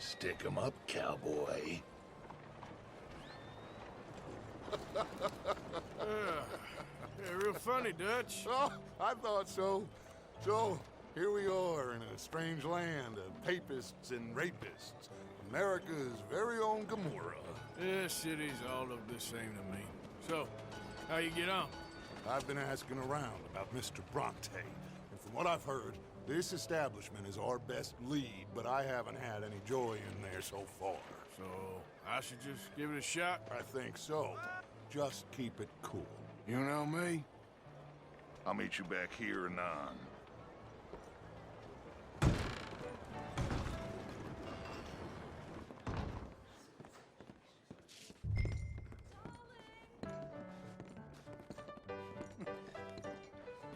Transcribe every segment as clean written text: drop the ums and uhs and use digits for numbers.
Stick 'em up, cowboy. Yeah, real funny, Dutch. Oh, I thought so. So, here we are in a strange land of papists and rapists. America's very own Gomorrah. Yeah, cities all look the same to me. So, how you get on? I've been asking around about Mr. Bronte, and from what I've heard, this establishment is our best lead, but I haven't had any joy in there so far. So, I should just give it a shot? I think so. Just keep it cool. You know me? I'll meet you back here anon.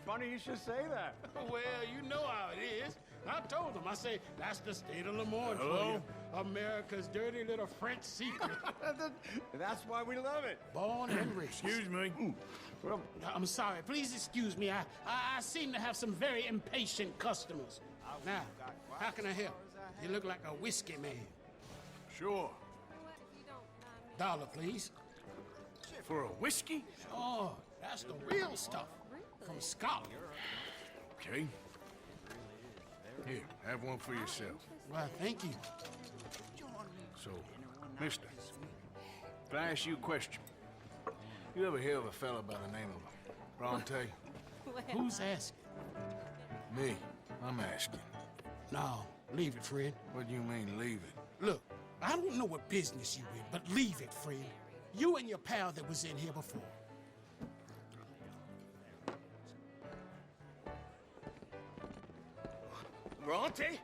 Funny you should say that. Well, you know how it is. I told them. I say, that's the state of Lemoyne for Hello? you. America's dirty little French secret. That's why we love it. Born and raised. Excuse me. Well, I'm sorry. Please excuse me. I seem to have some very impatient customers. Now, how can I help? You look like a whiskey man. Sure. Dollar, please. For a whiskey? Oh, that's the real stuff. From Scotland. Okay. Here, have one for yourself. Well, thank you. So, mister, can I ask you a question? You ever hear of a fella by the name of Bronte? Who's asking? Me. I'm asking. No, leave it, Fred. What do you mean, leave it? Look, I don't know what business you in, but leave it, Fred. You and your pal that was in here before. Bronte?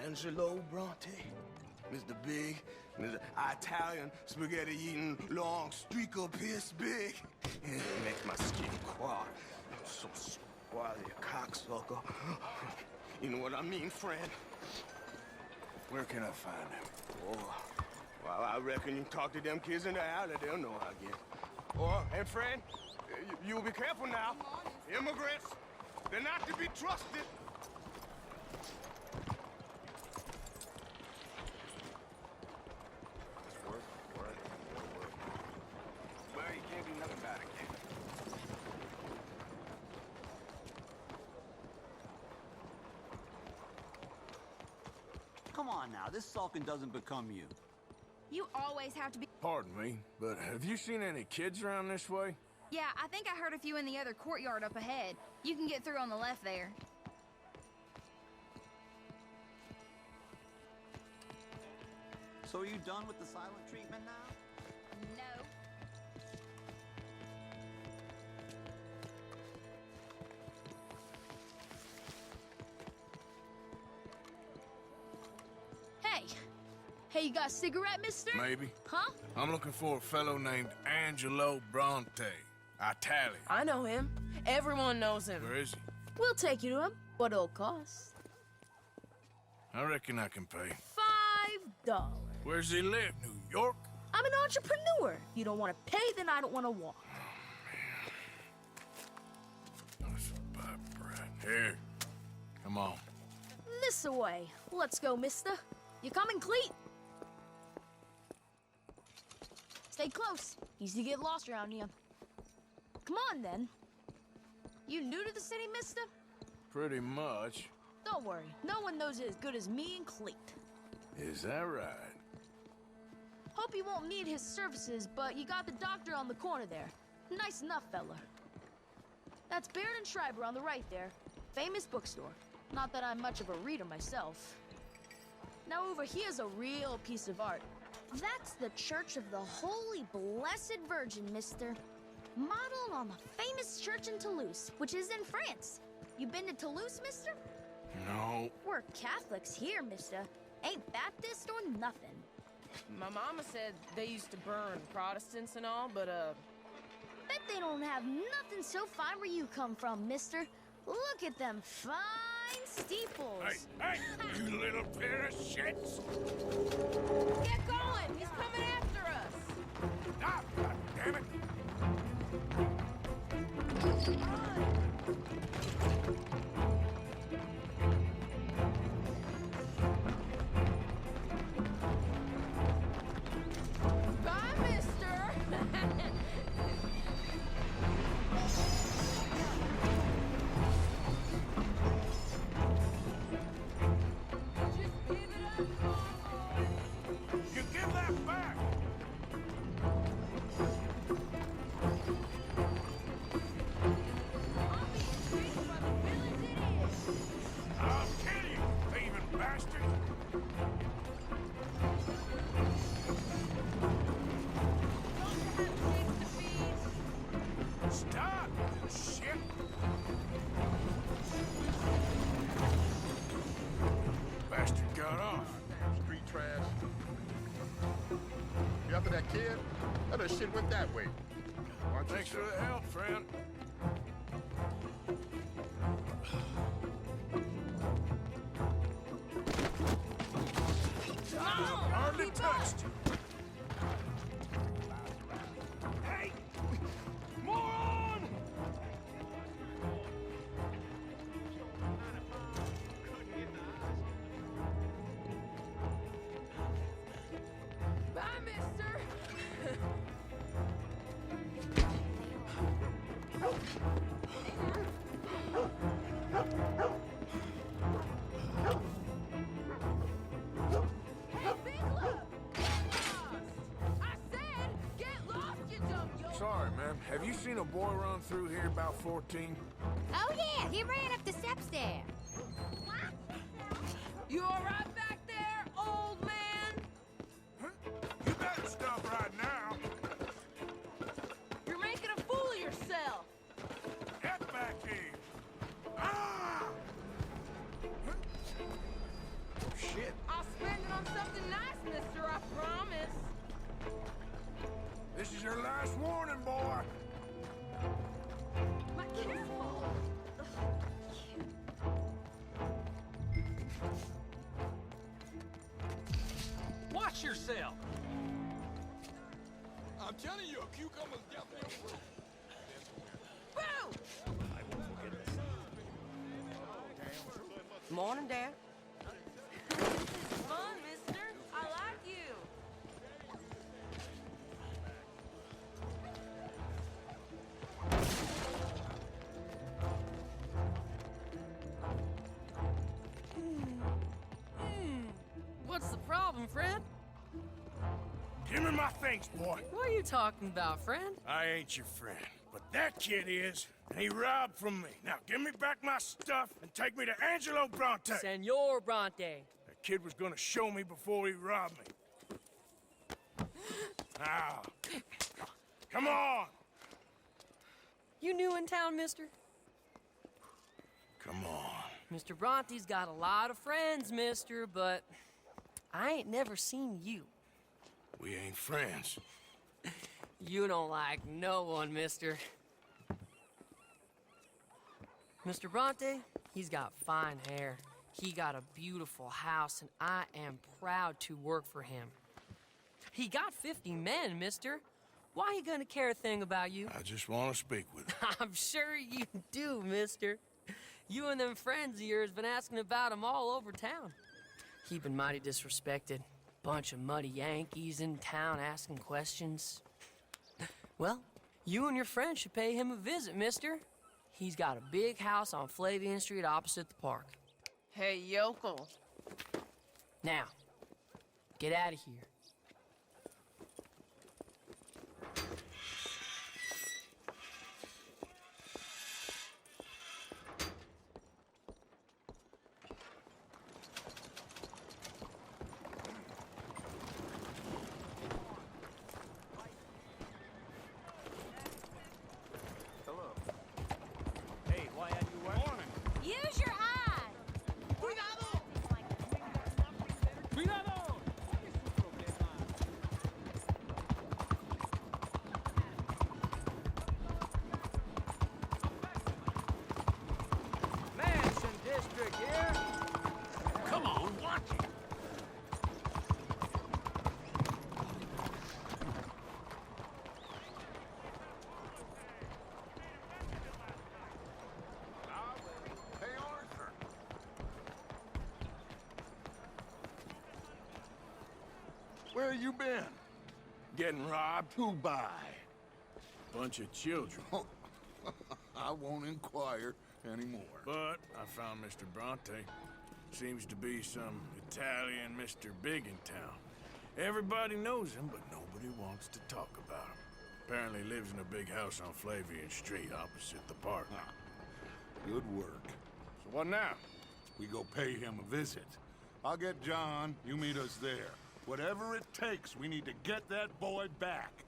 Angelo Bronte? Mr. Big, Mr. Italian spaghetti-eating long streaker piss big. It makes my skin crawl. So squally a cocksucker. You know what I mean, friend? Where can I find him? Oh, well, I reckon you talk to them kids in the alley, they'll know how to get. Oh, and friend, you'll be careful now. Immigrants, they're not to be trusted. Well, you can't do nothing about it. Come on now, this sulking doesn't become you. You always have to be... Pardon me, but have you seen any kids around this way? Yeah, I think I heard a few in the other courtyard up ahead. You can get through on the left there. So are you done with the silent treatment now? No. Hey. Hey, you got a cigarette, mister? Maybe. Huh? I'm looking for a fellow named Angelo Bronte. Italian. I know him. Everyone knows him. Where is he? We'll take you to him. What it'll cost? I reckon I can pay. $5. Where's he live? New York? I'm an entrepreneur. You don't want to pay, then I don't want to walk. That's a bad bread. Here. Come on. This away. Let's go, mister. You coming, Cleet? Stay close. Easy to get lost around here. Come on, then. You new to the city, mister? Pretty much. Don't worry. No one knows it as good as me and Cleet. Is that right? Hope you won't need his services, but you got the doctor on the corner there. Nice enough, fella. That's Baird and Schreiber on the right there. Famous bookstore. Not that I'm much of a reader myself. Now over here's a real piece of art. That's the Church of the Holy Blessed Virgin, mister. Modeled on the famous church in Toulouse, which is in France. You been to Toulouse, mister? No. We're Catholics here, mister. Ain't Baptist or nothing. My mama said they used to burn Protestants and all, but, Bet they don't have nothing so fine where you come from, mister. Look at them fine steeples. Hey, you little pair of shits! get going! He's coming after us! Ah, God damn it! Run! 'Cause I don't bastard! Stop, you shit! Bastard got off. Street trash. You after that kid? That shit went that way. Watch Thanks for yourself. the help, friend. Hardly touched. Hey! Moron! Bye, mister. Hey, Big Love! I said, get lost, you dumb yo! Sorry, ma'am. Have you seen a boy run through here about 14? Oh, yeah, he ran up the steps there. You all right back there, old man? You better stop right now. You're making a fool of yourself. Get back here. Ah! Shit. I'll spend it on something nice, mister, I promise. This is your last warning, boy. My careful. Watch yourself! I'm telling you, a cucumber's definitely Boo! Morning, Dad. This is fun, mister. I like you. What's the problem, friend? Give me my things, boy. What are you talking about, friend? I ain't your friend, but that kid is, and he robbed from me. Now give me back my stuff and take me to Angelo Bronte. Senor Bronte. That kid was gonna show me before he robbed me. Now, come on. You new in town, mister? Come on. Mr. Bronte's got a lot of friends, mister, but I ain't never seen you. We ain't friends. You don't like no one, mister. Mr. Bronte, he's got fine hair. He got a beautiful house, and I am proud to work for him. He got 50 men, mister. Why he gonna care a thing about you? I just want to speak with him. I'm sure you do, mister. You and them friends of yours been asking about him all over town. He been mighty disrespected. Bunch of muddy Yankees in town asking questions. Well, you and your friend should pay him a visit, mister. He's got a big house on Flavian Street opposite the park. Hey, yokel. Now, get out of here. Hey, why are you warning? Use your eyes. Cuidado! Mansion District here. Come on, watch it. Hey, Arthur. Where you been? Getting robbed? Who by? Bunch of children. I won't inquire anymore. But I found Mr. Bronte. Seems to be some Italian Mr. Big in town. Everybody knows him, but nobody wants to talk about him. Apparently lives in a big house on Flavian Street opposite the park. Good work. So what now? We go pay him a visit. I'll get John. You meet us there. Whatever it takes, we need to get that boy back.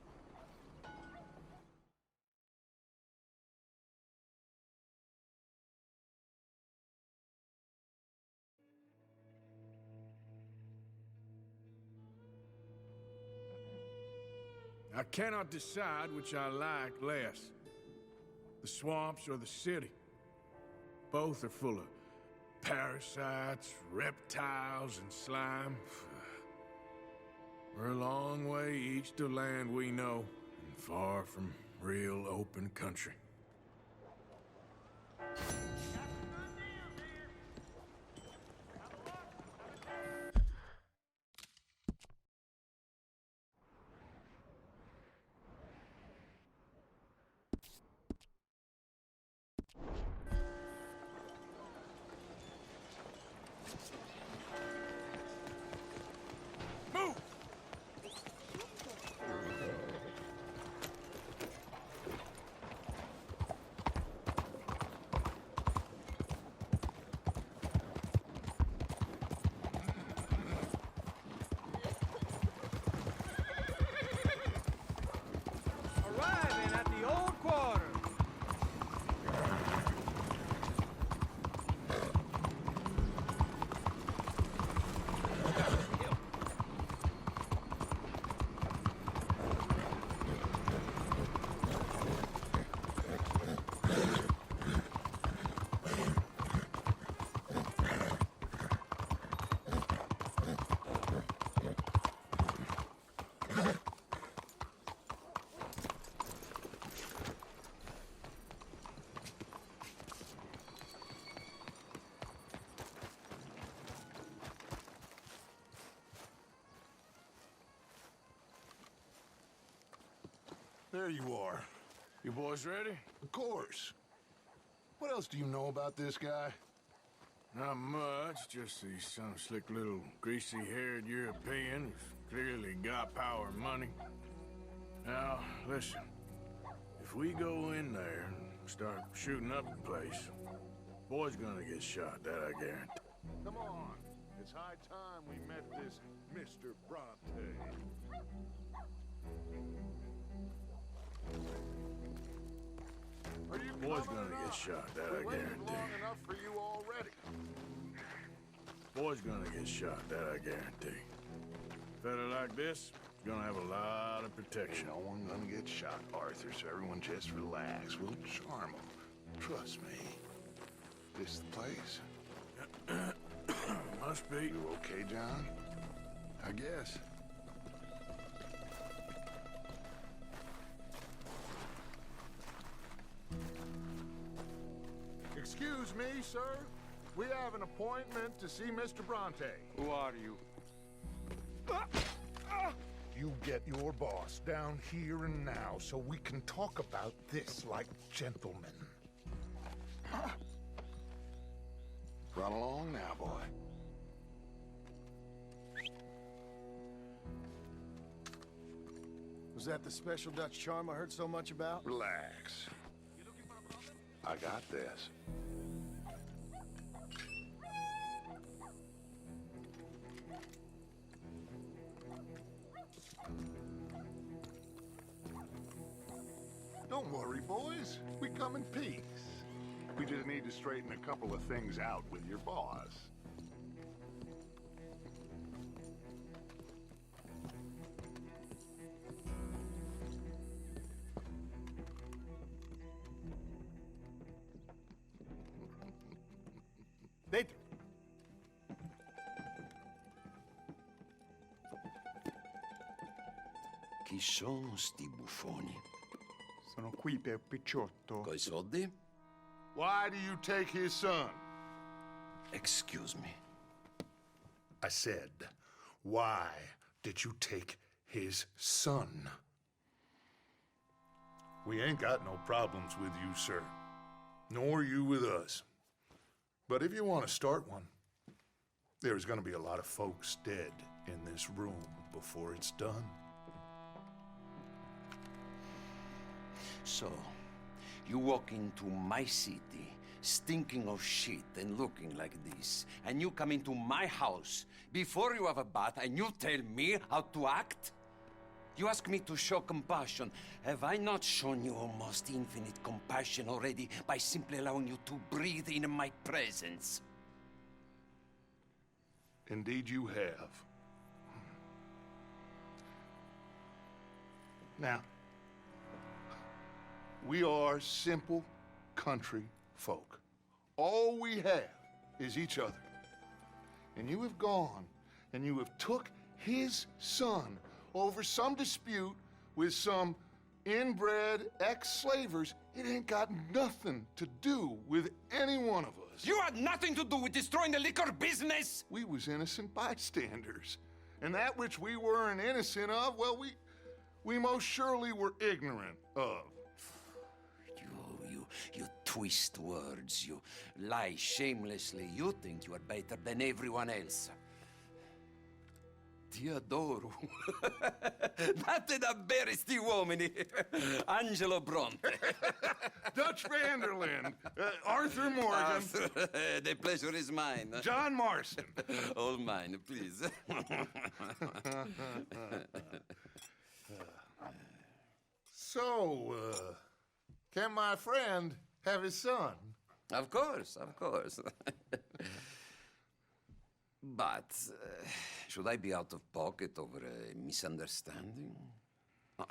I cannot decide which I like less. The swamps or the city. Both are full of parasites, reptiles, and slime. We're a long way east of land we know, and far from real open country. Arriving at the old quarter. There you are. You boys ready? Of course. What else do you know about this guy? Not much, just he's some slick little greasy-haired European who's clearly got power and money. Now, listen. If we go in there and start shooting up the place, boy's gonna get shot, that I guarantee. Come on. It's high time we met this Mr. Bronte. Are you Boy's gonna get shot, that I guarantee. long enough for you already? Boy's gonna get shot, that I guarantee. Fella like this is gonna have a lot of protection. No one gonna get shot, Arthur, so everyone just relax. We'll charm them. Trust me. This the place? Must be. You okay, John? I guess. Excuse me, sir. We have an appointment to see Mr. Bronte. Who are you? You get your boss down here and now so we can talk about this like gentlemen. Run along now, boy. Was that the special Dutch charm I heard so much about? Relax. I got this. Don't worry, boys. We come in peace. We just need to straighten a couple of things out with your boss. Dentro. Chi sono sti buffoni? Sono qui per Picciotto. Coi soldi? Why do you take his son? Excuse me. I said, why did you take his son? We ain't got no problems with you, sir. Nor you with us. But if you want to start one, there's gonna be a lot of folks dead in this room before it's done. So, you walk into my city, stinking of shit and looking like this, and you come into my house before you have a bath and you tell me how to act? You ask me to show compassion. Have I not shown you almost infinite compassion already by simply allowing you to breathe in my presence? Indeed you have. Now, we are simple country folk. All we have is each other. And you have gone and you have took his son over some dispute with some inbred ex-slavers. It ain't got nothing to do with any one of us. You had nothing to do with destroying the liquor business! We was innocent bystanders. And that which we weren't innocent of, well, we most surely were ignorant of. You twist words, you lie shamelessly. You think you are better than everyone else. Ti adoro. Date davvero sti uomini. Angelo Bronte. Dutch Vanderland. Arthur Morgan. The pleasure is mine. John Marston. All mine, please. So, can my friend have his son? Of course, of course. But should I be out of pocket over a misunderstanding?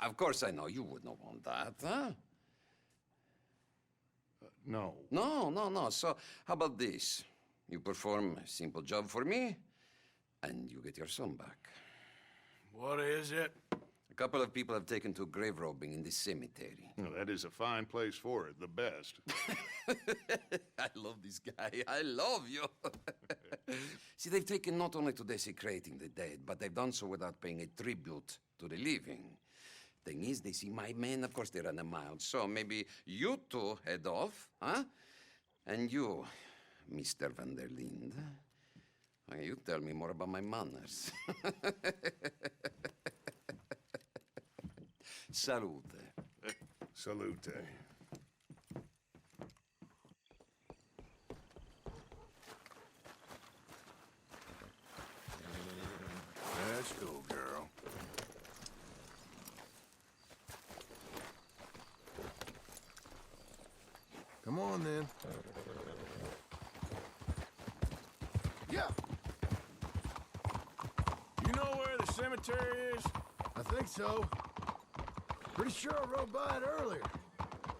Of course I know you would not want that, huh? No. No. So how about this? You perform a simple job for me, and you get your son back. What is it? A couple of people have taken to grave robbing in this cemetery. Well, that is a fine place for it, the best. I love this guy. I love you. See, they've taken not only to desecrating the dead, but they've done so without paying a tribute to the living. Thing is, they see my men, of course they run a mile. So maybe you two head off, huh? And you, Mr. Van der Linde, you tell me more about my manners. Salute. Salute. Let's go, girl. Come on, then. Yeah. You know where the cemetery is? I think so. Pretty sure I rode by it earlier.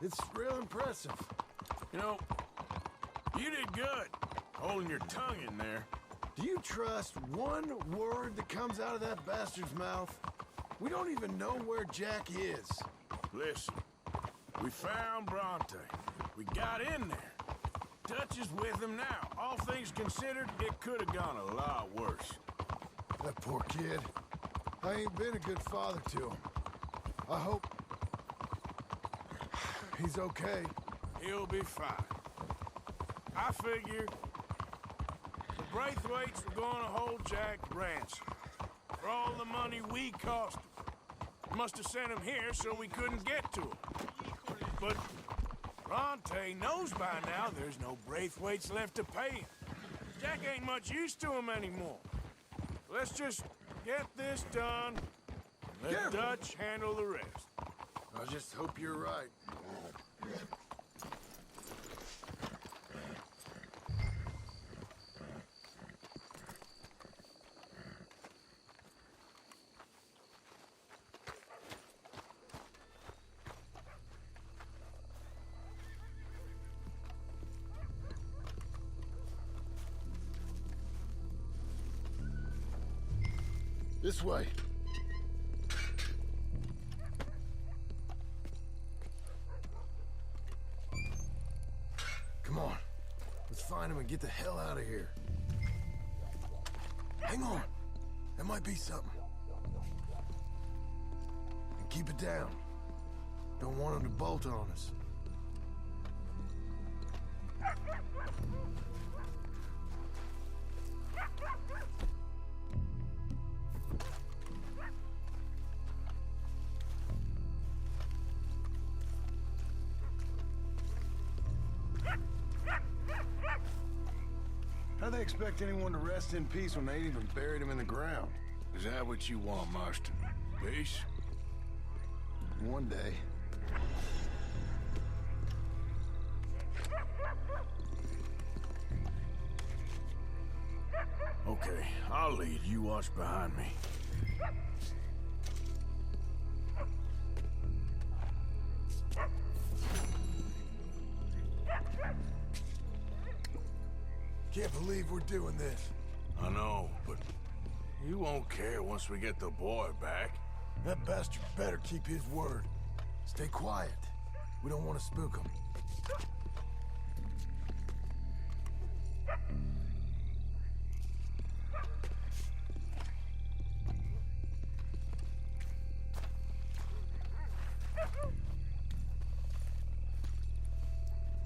It's real impressive. You know, you did good, holding your tongue in there. Do you trust one word that comes out of that bastard's mouth? We don't even know where Jack is. Listen, we found Bronte. We got in there. Dutch is with him now. All things considered, it could have gone a lot worse. That poor kid. I ain't been a good father to him. I hope he's okay. He'll be fine. I figure the Braithwaites were going to hold Jack ransom for all the money we cost him. Must have sent him here so we couldn't get to him. But Bronte knows by now there's no Braithwaites left to pay him. Jack ain't much use to him anymore. Let's just get this done. Let Dutch handle the rest. I just hope you're right. This way. Come on. Let's find him and get the hell out of here. Hang on. There might be something. And keep it down. Don't want him to bolt on us. How do they expect anyone to rest in peace when they ain't even buried him in the ground? Is that what you want, Marston? Peace? One day. Okay, I'll lead. You watch behind me. Can't believe we're doing this. I know, but you won't care once we get the boy back. That bastard better keep his word. Stay quiet. We don't want to spook him.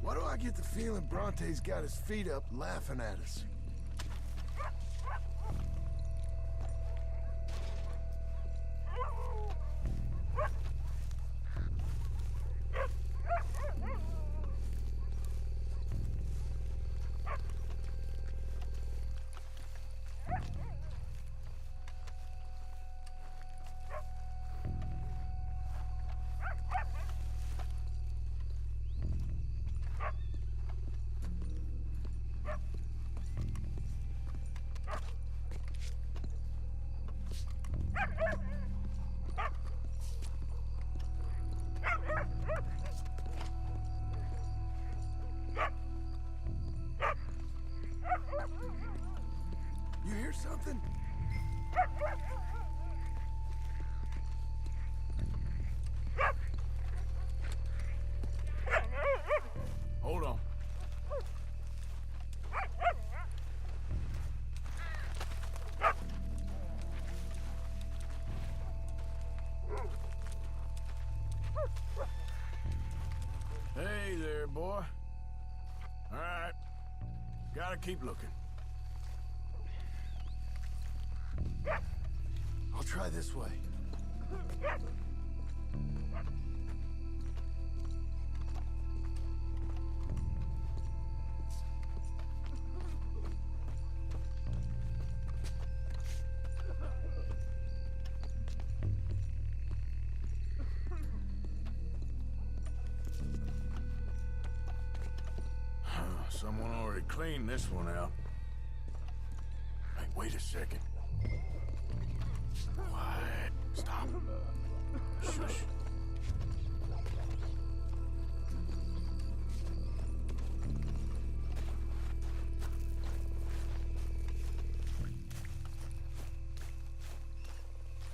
Why do I get the feeling Bronte's got his feet up laughing at us? You hear something? Hold on. Hey there, boy. All right. Gotta keep looking. I'll try this way. Someone already cleaned this one out. Hey, wait a second. Quiet. Stop. Shush.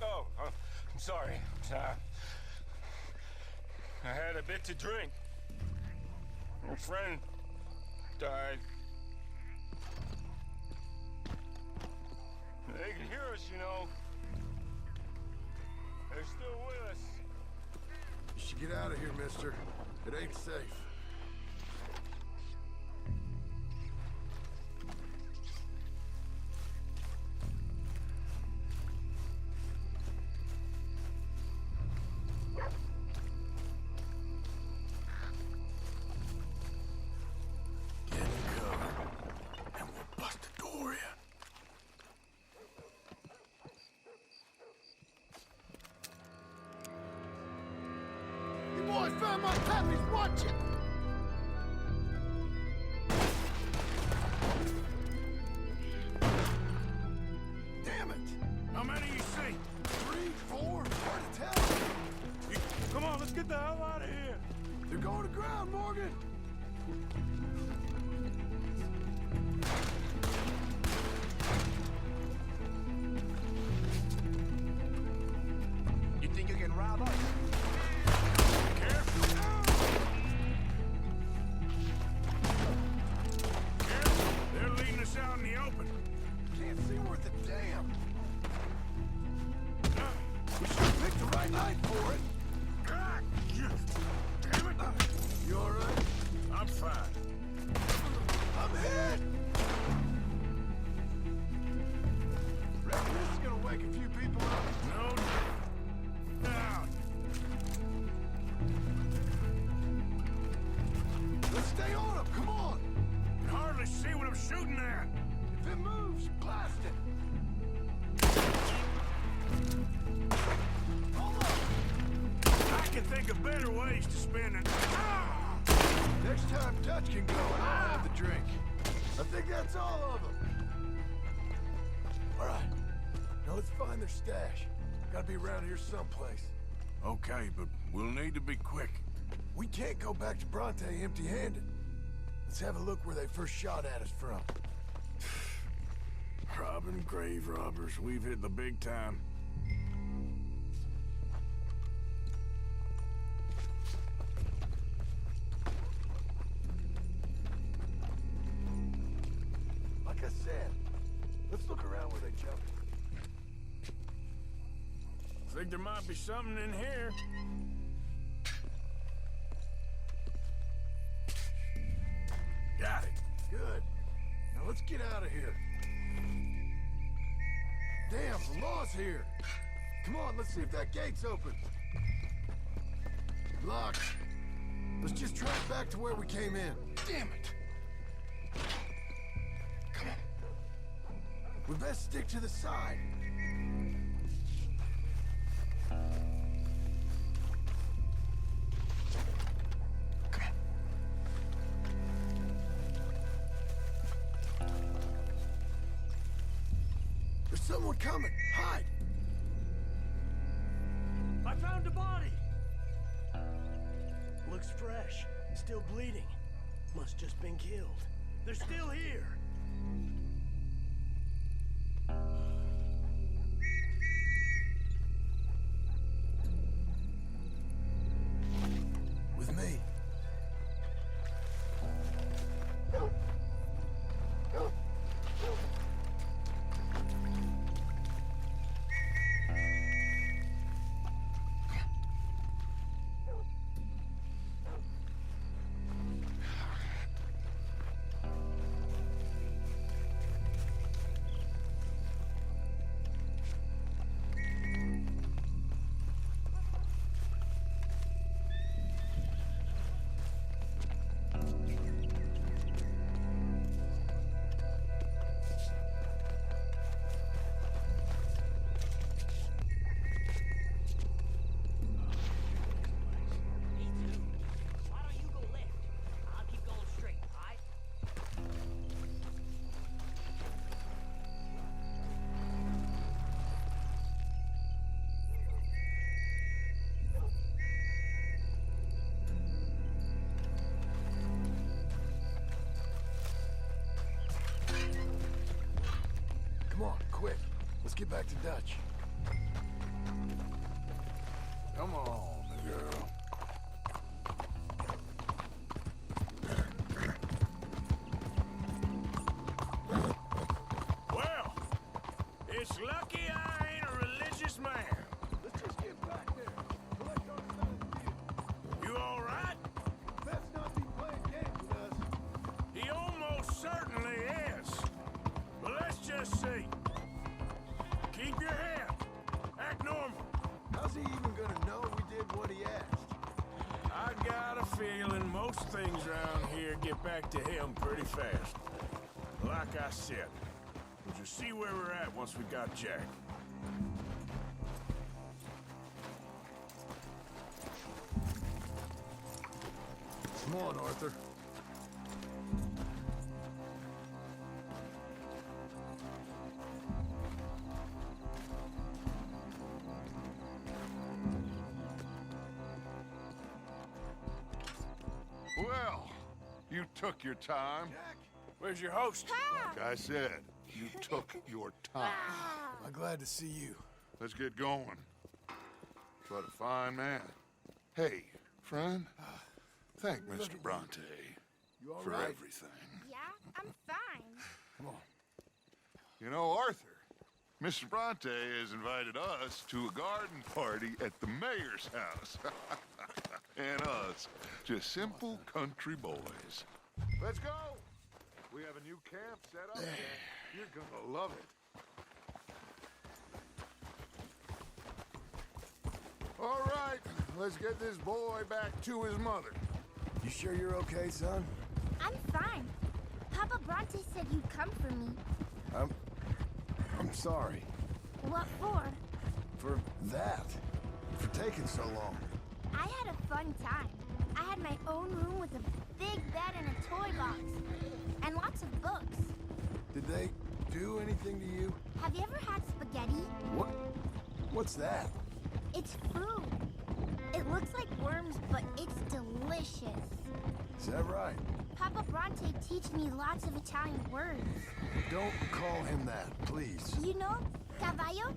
Oh, I'm sorry. I had a bit to drink. My friend died. They can hear us, you know. They're still with us. You should get out of here, mister. It ain't safe. Get in cover, and we'll bust the door in. You boys found my puppies, watch it! Damn it! How many you see? 3, 4, hard to tell. Come on, let's get the hell out of here. They're going to ground, Morgan! You think you can rob us? Careful. Careful. They're leading us out in the open. Can't see worth a damn. We should have picked the right night for it. God, damn it. You all right? I'm fine. I'm hit! Reckon this is gonna wake a few people up. No. Down. Let's stay on them, come on! Can hardly see what I'm shooting at. better ways to spend it. Next time Dutch can go, I'll have the drink. I think that's all of them. All right. Now let's find their stash. Gotta be around here someplace. Okay, but we'll need to be quick. We can't go back to Bronte empty-handed. Let's have a look where they first shot at us from. Robbing grave robbers. We've hit the big time. Like I said, let's look around where they jumped. Think there might be something in here. Got it. Good. Now let's get out of here. Damn, the law's here. Come on, let's see if that gate's open. Locked. Let's just track back to where we came in. Damn it. Come on. We best stick to the side. There's someone coming. Hide. I found a body. Looks fresh. Still bleeding. Must just been killed. They're still here. With me. Come on, quick. Let's get back to Dutch. Come on, girl. Well, it's lucky I ain't a religious man. Let's just get back there. Collect our side of the deal. You all right? Best not be playing games with us. He almost certainly is. But let's just see. Keep your head. Act normal. How's he even gonna know we did what he asked? I got a feeling most things around here get back to him pretty fast. Like I said, we'll just see where we're at once we got Jack. Come on, Arthur. Well, you took your time. Where's your host? Like I said, you took your time. I'm glad to see you. Let's get going. What a fine man. Hey, friend, thank Mr. Bronte You all for right? everything. Yeah, I'm fine. Come on. You know, Arthur, Mr. Bronte has invited us to a garden party at the mayor's house. And us, just simple country boys. Let's go. We have a new camp set up. You're gonna love it. All right, let's get this boy back to his mother. You sure you're okay, son? I'm fine. Papa Bronte said you'd come for me. I'm sorry. What for? For that. For taking so long. I had a fun time. I had my own room with a big bed and a toy box. And lots of books. Did they do anything to you? Have you ever had spaghetti? What? What's that? It's food. It looks like worms, but it's delicious. Is that right? Papa Bronte teach me lots of Italian words. Don't call him that, please. You know, caballo?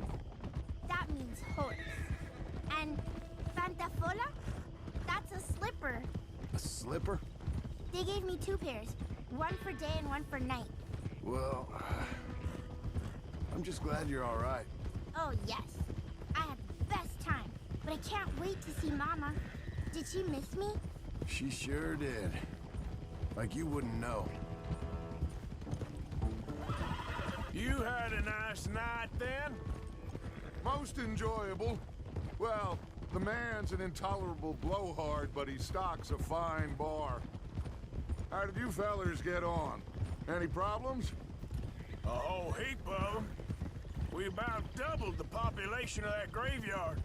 That means horse. And fantafola? That's a slipper. A slipper? They gave me 2 pairs. One for day and one for night. Well, I'm just glad you're all right. Oh, yes. I had the best time. But I can't wait to see Mama. Did she miss me? She sure did. Like you wouldn't know. You had a nice night then? Most enjoyable. Well, the man's an intolerable blowhard, but he stocks a fine bar. How did you fellers get on? Any problems? A whole heap of them. We about doubled the population of that graveyard.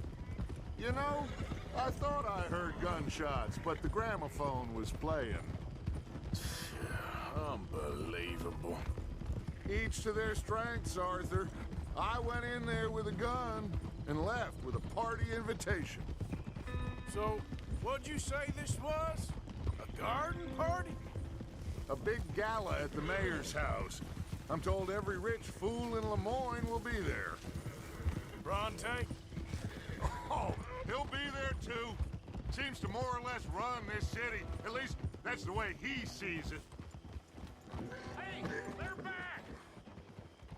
You know, I thought I heard gunshots, but the gramophone was playing. Unbelievable. Each to their strengths, Arthur. I went in there with a gun and left with a party invitation. So, what'd you say this was? A garden party? A big gala at the mayor's house. I'm told every rich fool in Lemoyne will be there. Bronte? Oh, he'll be there too. Seems to more or less run this city. At least, that's the way he sees it. Hey, they're back!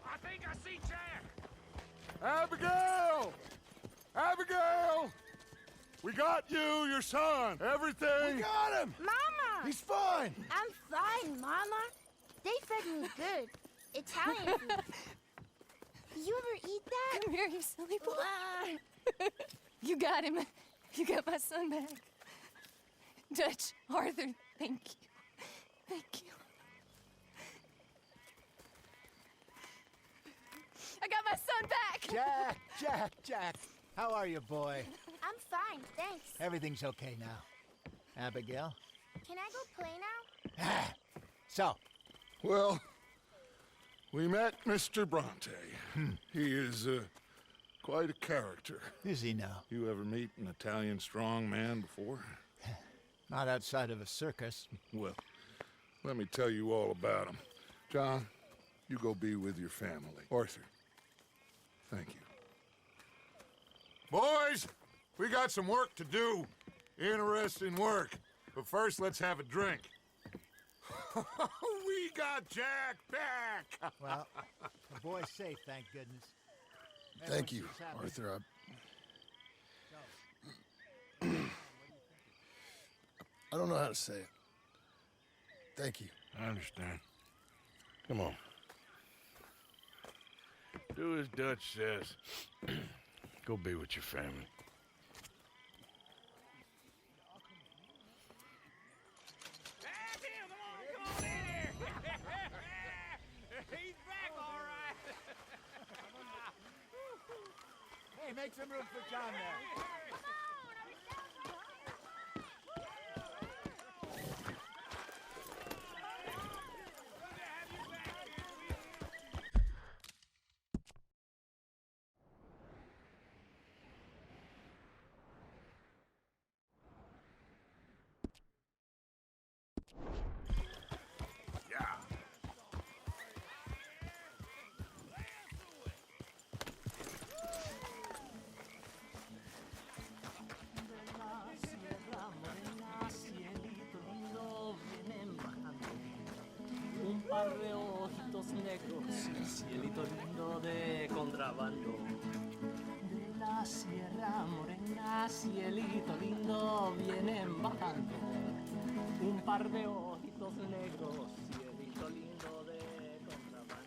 I think I see Jack! Abigail! Abigail! We got you, your son, everything. We got him! Mama! He's fine! I'm fine, Mama. They fed me good. Italian food. You ever eat that? Come here, you silly boy. You got him. You got my son back. Dutch, Arthur, thank you. Thank you. I got my son back! Jack. How are you, boy? I'm fine, thanks. Everything's okay now. Abigail? Can I go play now? So? Well, we met Mr. Bronte. He is quite a character. Is he now? You ever meet an Italian strong man before? Not outside of a circus. Well, let me tell you all about him. John, you go be with your family. Arthur, thank you. Boys, we got some work to do. Interesting work. But first, let's have a drink. We got Jack back! Well, the boy's safe, thank goodness. Thank you, Arthur. I don't know how to say it. Thank you. I understand. Come on. Do as Dutch says. Go be with your family. He's back, all right. Hey, make some room for John there. par de ojitos negros, cielito lindo de contrabando. De la sierra morena, cielito lindo, vienen bajando. Un par de ojitos negros, cielito lindo de contrabando.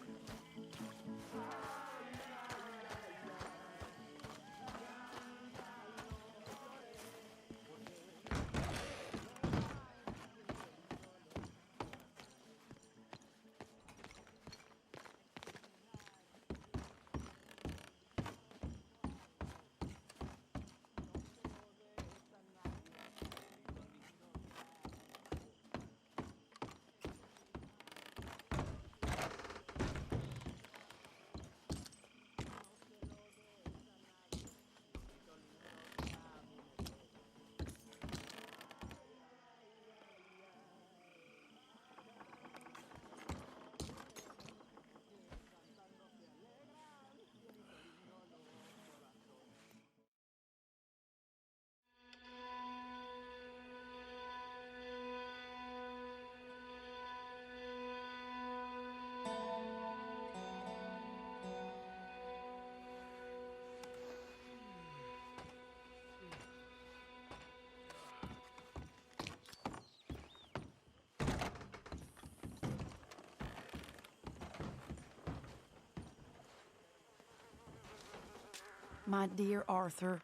My dear Arthur,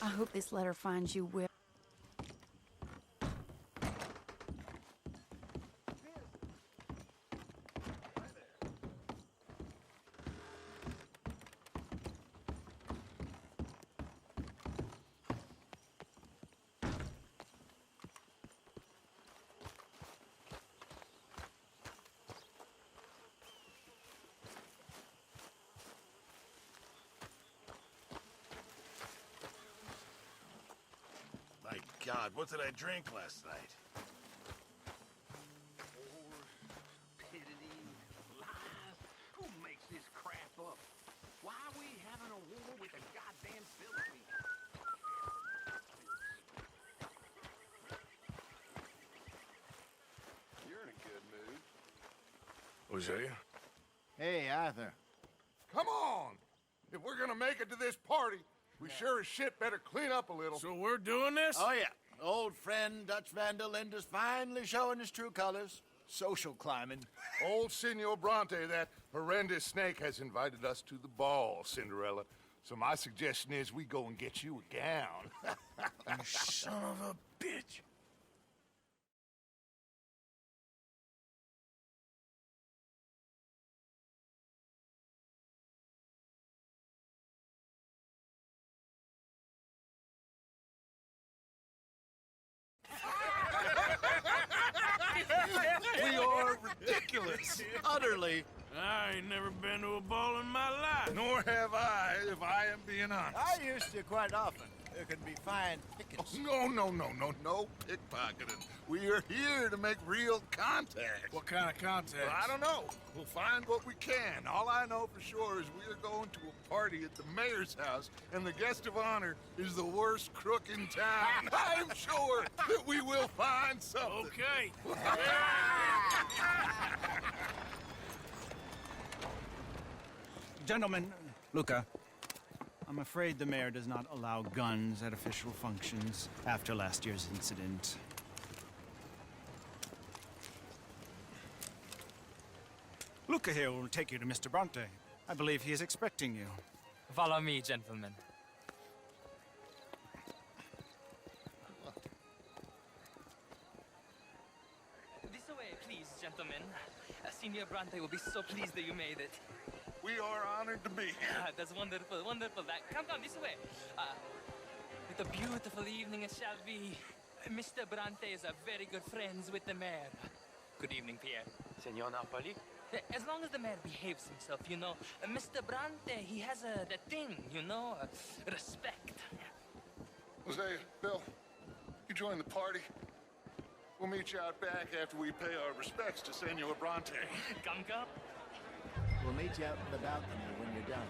I hope this letter finds you well. My God, what did I drink last night? Stupidity, lies. Who makes this crap up? Why are we having a war with the goddamn Philippines? You're in a good mood. Hosea? Hey, Arthur. Come on! If we're gonna make it to this party, we sure as shit better clean up a little. So we're doing this? Oh, yeah. Old friend Dutch Van der Linde's finally showing his true colors. Social climbing. Old Senor Bronte, that horrendous snake, has invited us to the ball, Cinderella. So my suggestion is we go and get you a gown. You son of a bitch. We are ridiculous. Utterly. I ain't never been to a ball in my life. Nor have I, if I am being honest. I used to quite often. There can be fine pickings. Oh, no pickpocketing. We are here to make real contact. What kind of contact? Well, I don't know. We'll find what we can. All I know for sure is we are going to a party at the mayor's house, and the guest of honor is the worst crook in town. I'm sure that we will find something. Okay. Gentlemen, Luca, I'm afraid the mayor does not allow guns at official functions after last year's incident. Luca here will take you to Mr. Bronte. I believe he is expecting you. Follow me, gentlemen. This way, please, gentlemen. Senior Bronte will be so pleased that you made it. We are honored to be here. That's wonderful, wonderful. Come this way. It's a beautiful evening it shall be. Mr. Bronte is a very good friends with the mayor. Good evening, Pierre. Senor Napoli? As long as the mayor behaves himself, you know. Mr. Bronte, he has that thing, you know, respect. Hosea, Bill, you join the party. We'll meet you out back after we pay our respects to Senor Bronte. Come. We'll meet you out in the balcony when you're done.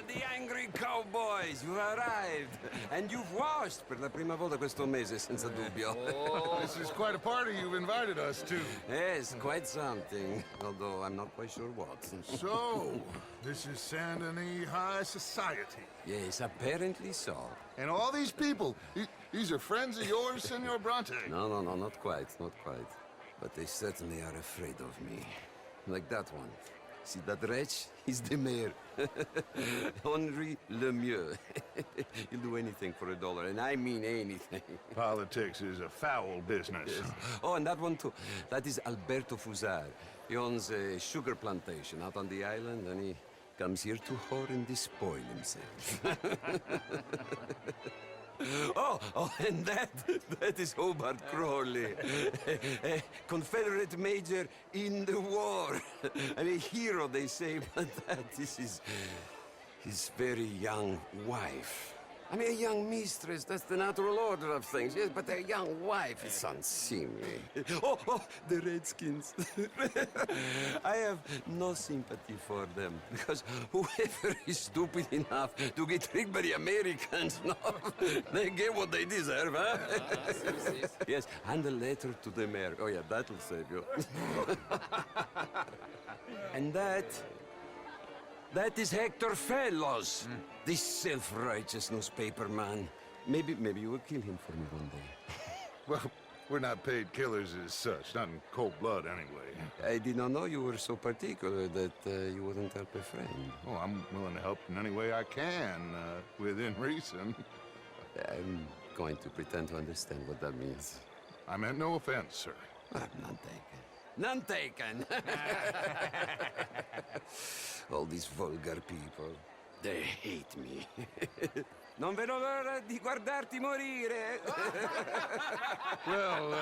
The angry cowboys, you've arrived. And you've washed per la prima volta questo mese, senza dubbio. Oh, this is quite a party you've invited us to. Yes, quite something. Although I'm not quite sure what. So, this is Saint Denis High Society. Yes, apparently so. And all these people, these are friends of yours, Senor Bronte? No, not quite. But they certainly are afraid of me. Like that one. See that wretch? He's the mayor. Henri Lemieux. He'll do anything for $1, and I mean anything. Politics is a foul business. Yes. Oh, and that one too. That is Alberto Fusar. He owns a sugar plantation out on the island, and he comes here to whore and despoil himself. Oh, and that is Hobart Crawley, a Confederate major in the war, and a hero, they say, but that is his very young wife. I mean, a young mistress, that's the natural order of things, yes, but a young wife is unseemly. Oh, the Redskins. I have no sympathy for them, because whoever is stupid enough to get tricked by the Americans, no, they get what they deserve, huh? Yes, and a letter to the mayor. Oh, yeah, that'll save you. And that is Hector Fellows, this self-righteous newspaper man. Maybe you will kill him for me one day. Well, we're not paid killers as such, not in cold blood anyway. I did not know you were so particular that you wouldn't help a friend. Oh, I'm willing to help in any way I can, within reason. I'm going to pretend to understand what that means. I meant no offense, sir. None taken. None taken! All these vulgar people, they hate me. Non vedo l'ora di guardarti morire. Well,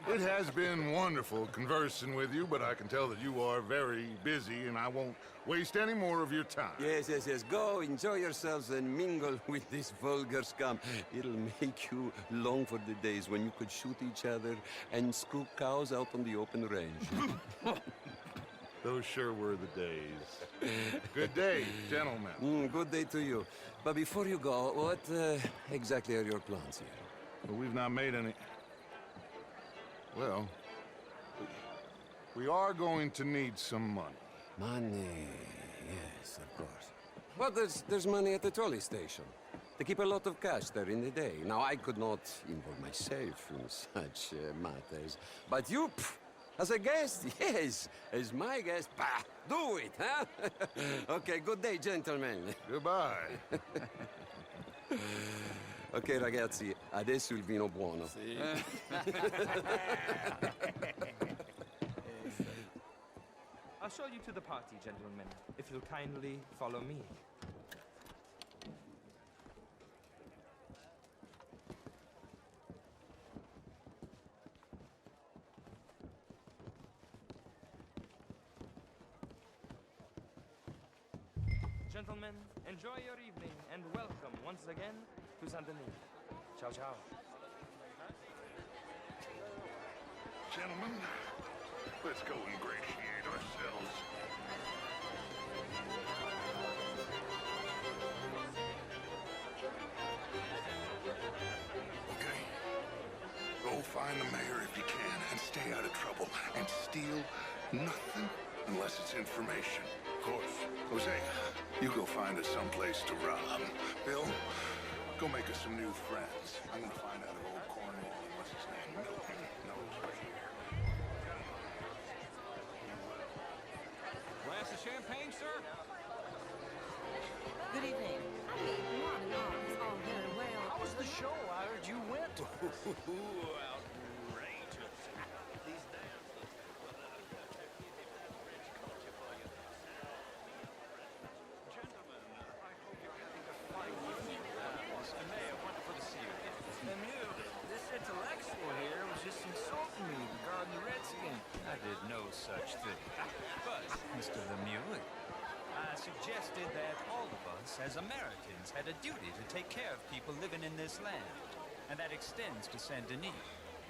it has been wonderful conversing with you, but I can tell that you are very busy, and I won't waste any more of your time. Yes. Go, enjoy yourselves, and mingle with this vulgar scum. It'll make you long for the days when you could shoot each other and screw cows out on the open range. Those sure were the days. Good day, gentlemen. Good day to you. But before you go, what exactly are your plans here? Well, we've not made any... Well, we are going to need some money. Money, yes, of course. Well, there's money at the trolley station. They keep a lot of cash there in the day. Now, I could not involve myself in such matters. But you, as a guest, yes, as my guest, bah, do it, huh? Okay, good day, gentlemen. Goodbye. Ok, ragazzi, adesso il vino buono. Sì. I'll show you to the party, gentlemen, if you'll kindly follow me. Gentlemen, enjoy your evening and welcome once again to Saint Denis. Ciao, ciao. Gentlemen, let's go ingratiate ourselves. Okay. Go find the mayor if you can and stay out of trouble. And steal nothing unless it's information. Of course. Jose, you go find us someplace to rob. Bill, go make us some new friends. I'm gonna find out if old Cornwall and what's his name, Milton, knows we're here. Glass of champagne, sir? Good evening. I mean, Monologue is all very well. How was the show? I heard you went. Outrageous. These damn... Gentlemen, I hope you're having a fine evening. Mr. Mayor, wonderful to see you. Lemieux, this intellectual here was just insulting me regarding the Redskins. I did no such thing. But, Mr. Lemieux, I suggested that all of us, as Americans, had a duty to take care of people living in this land. And that extends to Saint Denis.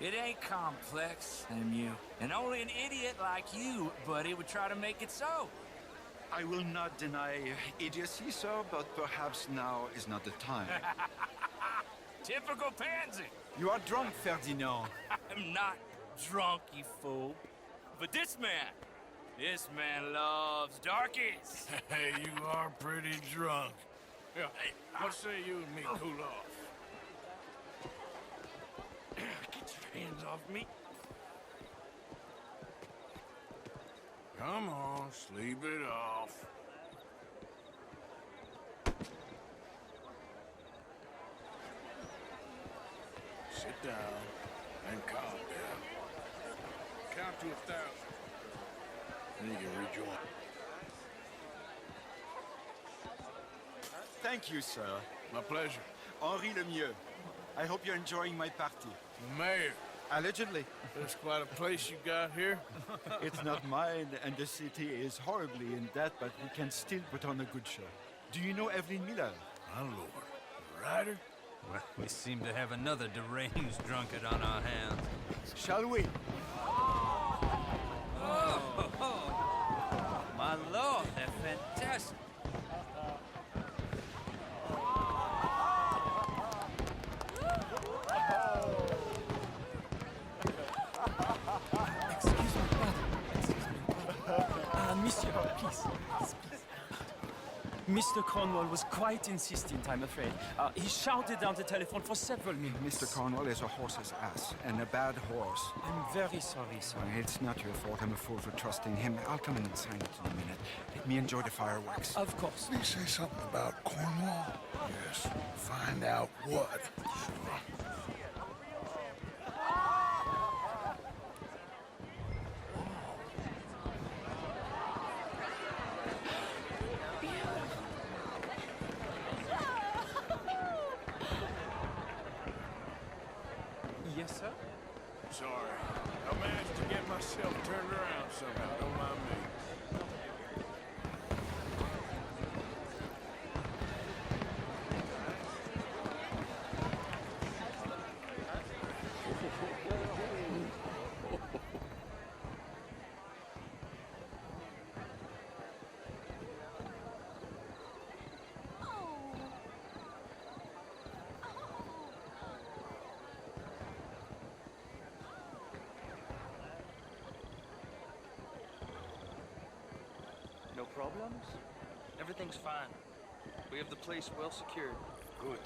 It ain't complex, Lemieux. And only an idiot like you, buddy, would try to make it so. I will not deny idiocy, sir, but perhaps now is not the time. Typical pansy. You are drunk, Ferdinand. I'm not drunk, you fool. But this man loves darkies. Hey, you are pretty drunk. Yeah, hey, what say you and me cool off? Get your hands off me. Come on, sleep it off. Sit down and calm down. Count to 1,000. Then you can rejoin. Thank you, sir. My pleasure. Henri Lemieux. I hope you're enjoying my party. The mayor. Allegedly. There's quite a place you got here. It's not mine, and the city is horribly in debt, but we can still put on a good show. Do you know Evelyn Miller? My lord. Ryder? Well, we seem to have another deranged drunkard on our hands. Shall we? Oh, my lord, they're fantastic. Excuse me, brother. Monsieur, please. Mr. Cornwall was quite insistent, I'm afraid. He shouted down the telephone for several minutes. Mr. Cornwall is a horse's ass, and a bad horse. I'm very sorry, sir. It's not your fault. I'm a fool for trusting him. I'll come in and sign it in a minute. Let me enjoy the fireworks. Of course. Did he say something about Cornwall? Yes. Find out what. Yes, sir? Sorry. I managed to get myself turned around somehow. Don't mind me. No problems? Everything's fine. We have the place well secured. Good.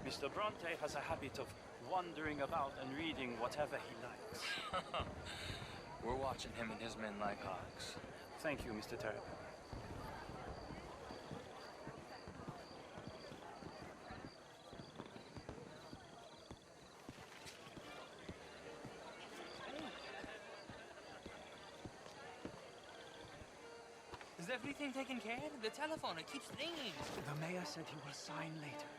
Mr. Bronte has a habit of wandering about and reading whatever he likes. We're watching him and his men like hawks. Thank you, Mr. Terrible. Is everything taken care of? The telephone, it keeps ringing. The mayor said he will sign later.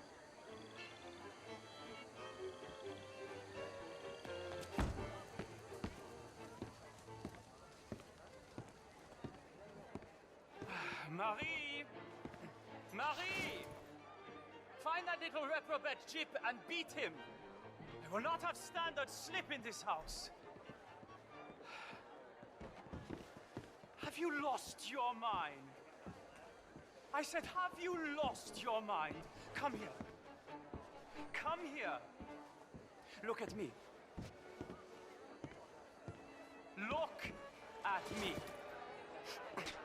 Marie! Marie! Find that little reprobate Chip and beat him. I will not have standard slip in this house. Have you lost your mind? I said, have you lost your mind? Come here. Come here. Look at me. Look at me.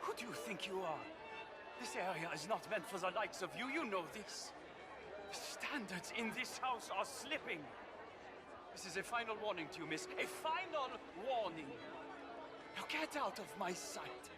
Who do you think you are? This area is not meant for the likes of you. You know this. The standards in this house are slipping. This is a final warning to you, miss. A final warning. Now get out of my sight.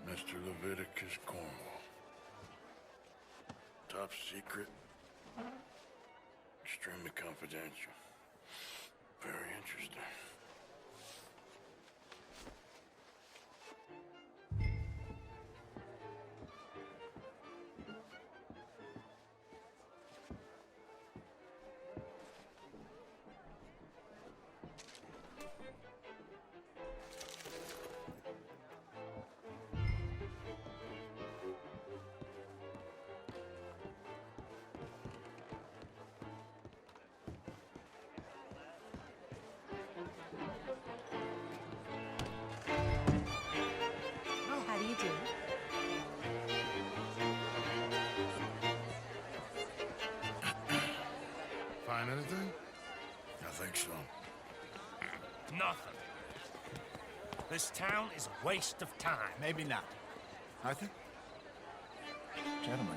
Mr. Leviticus Cornwall. Top secret. Extremely confidential. Very interesting. think so. Nothing. This town is a waste of time. Maybe not. Arthur? Gentlemen,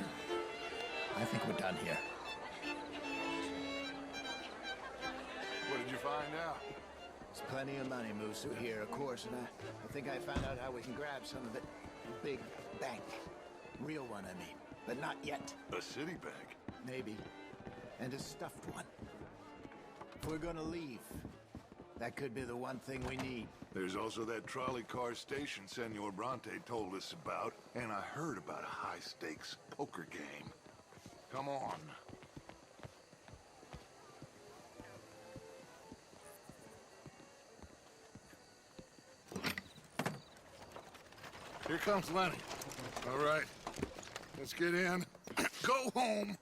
I think we're done here. What did you find out? There's plenty of money moves through here, of course, and I think I found out how we can grab some of it. A big bank. Real one, I mean. But not yet. A city bank? Maybe. And a stuffed one. If we're gonna leave, that could be the one thing we need. There's also that trolley car station Senor Bronte told us about, and I heard about a high-stakes poker game. Come on. Here comes Lenny. All right, let's get in. Go home.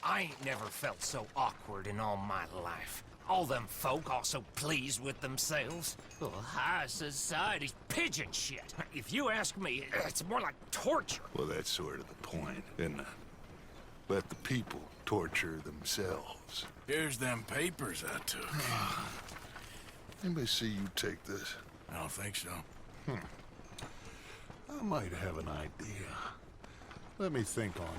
I ain't never felt so awkward in all my life. All them folk all so pleased with themselves. Oh, high society's pigeon shit. If you ask me, it's more like torture. Well, that's sort of the point, isn't it? Let the people torture themselves. Here's them papers I took. Anybody see you take this? I don't think so. I might have an idea. Let me think on it.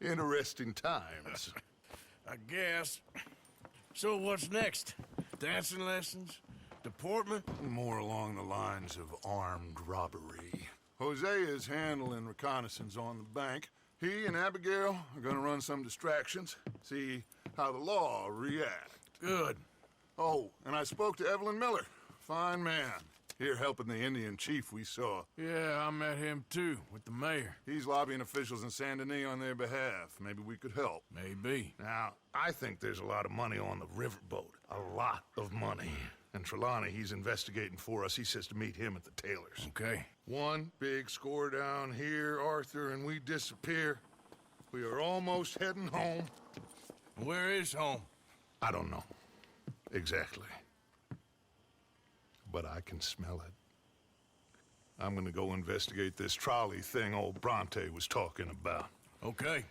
Interesting times. I guess. So what's next? Dancing lessons? Deportment? More along the lines of armed robbery. Hosea is handling reconnaissance on the bank. He and Abigail are gonna run some distractions, see how the law reacts. Good. Oh, and I spoke to Evelyn Miller. Fine man. Here helping the Indian chief we saw. Yeah, I met him too, with the mayor. He's lobbying officials in Saint Denis on their behalf. Maybe we could help. Maybe. Now, I think there's a lot of money on the riverboat. A lot of money. And Trelawney, he's investigating for us. He says to meet him at the Taylor's. Okay. One big score down here, Arthur, and we disappear. We are almost heading home. Where is home? I don't know. Exactly. But I can smell it. I'm gonna go investigate this trolley thing old Bronte was talking about. Okay.